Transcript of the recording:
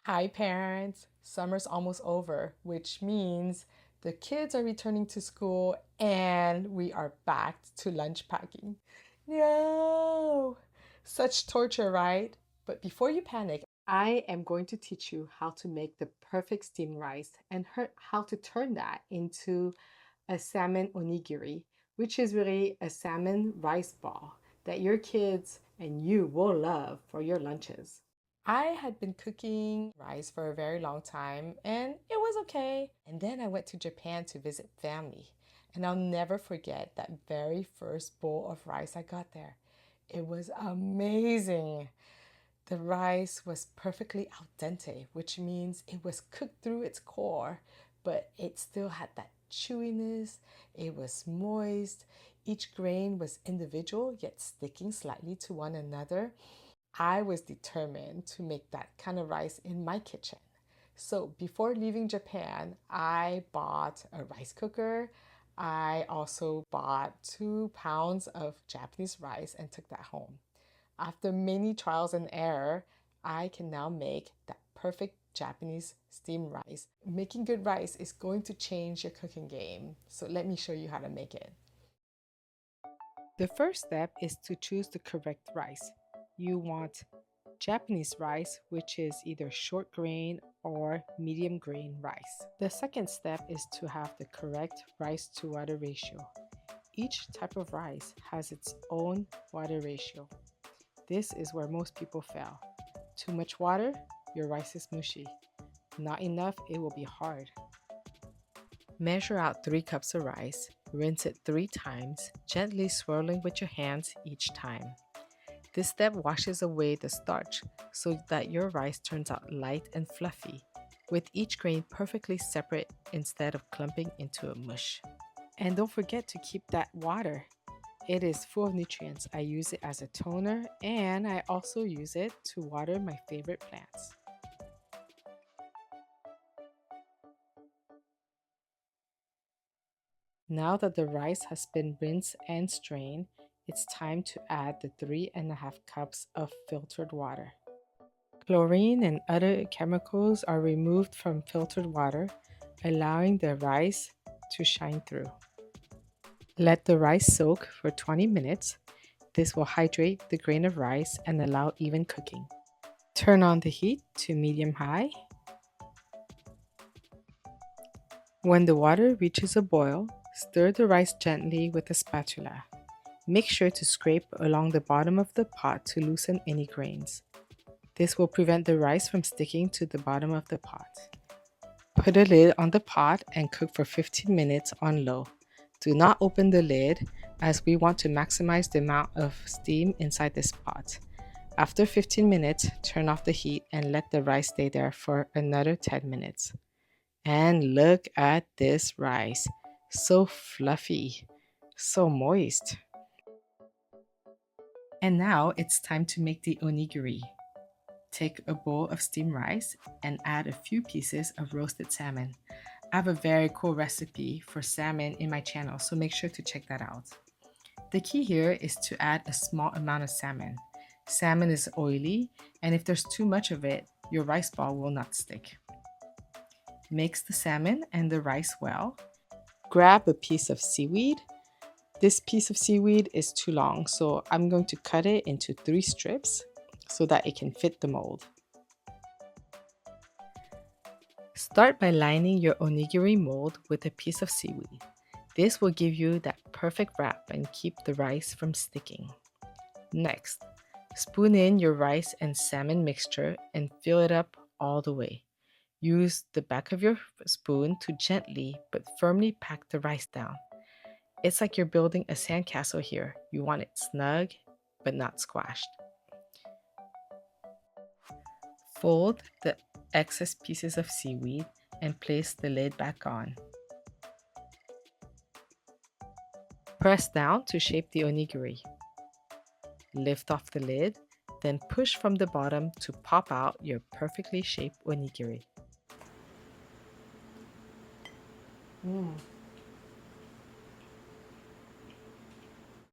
Hi, parents. Summer's almost over, which means the kids are returning to school and we are back to lunch packing. No! Such torture, right? But before you panic, I am going to teach you how to make the perfect steamed rice and how to turn that into a salmon onigiri, which is really a salmon rice ball that your kids and you will love for your lunches. I had been cooking rice for a very long time and it was okay. And then I went to Japan to visit family. And I'll never forget that very first bowl of rice I got there. It was amazing. The rice was perfectly al dente, which means it was cooked through its core, but it still had that chewiness. It was moist. Each grain was individual, yet sticking slightly to one another. I was determined to make that kind of rice in my kitchen. So before leaving Japan, I bought a rice cooker. I also bought 2 pounds of Japanese rice and took that home. After many trials and error, I can now make that perfect Japanese steamed rice. Making good rice is going to change your cooking game. So let me show you how to make it. The first step is to choose the correct rice. You want Japanese rice, which is either short grain or medium grain rice. The second step is to have the correct rice to water ratio. Each type of rice has its own water ratio. This is where most people fail. Too much water, your rice is mushy. Not enough, it will be hard. Measure out 3 cups of rice, rinse it 3 times, gently swirling with your hands each time. This step washes away the starch so that your rice turns out light and fluffy, with each grain perfectly separate instead of clumping into a mush. And don't forget to keep that water. It is full of nutrients. I use it as a toner and I also use it to water my favorite plants. Now that the rice has been rinsed and strained, it's time to add the 3.5 cups of filtered water. Chlorine and other chemicals are removed from filtered water, allowing the rice to shine through. Let the rice soak for 20 minutes. This will hydrate the grain of rice and allow even cooking. Turn on the heat to medium-high. When the water reaches a boil, stir the rice gently with a spatula. Make sure to scrape along the bottom of the pot to loosen any grains. This will prevent the rice from sticking to the bottom of the pot. Put a lid on the pot and cook for 15 minutes on low. Do not open the lid as we want to maximize the amount of steam inside this pot. After 15 minutes, turn off the heat and let the rice stay there for another 10 minutes. And look at this rice. So fluffy, so moist. And now it's time to make the onigiri. Take a bowl of steamed rice and add a few pieces of roasted salmon. I have a very cool recipe for salmon in my channel, so make sure to check that out. The key here is to add a small amount of salmon. Salmon is oily, and if there's too much of it, your rice ball will not stick. Mix the salmon and the rice well. Grab a piece of seaweed. This piece of seaweed is too long, so I'm going to cut it into 3 strips so that it can fit the mold. Start by lining your onigiri mold with a piece of seaweed. This will give you that perfect wrap and keep the rice from sticking. Next, spoon in your rice and salmon mixture and fill it up all the way. Use the back of your spoon to gently but firmly pack the rice down. It's like you're building a sandcastle here. You want it snug but not squashed. Fold the excess pieces of seaweed and place the lid back on. Press down to shape the onigiri. Lift off the lid, then push from the bottom to pop out your perfectly shaped onigiri.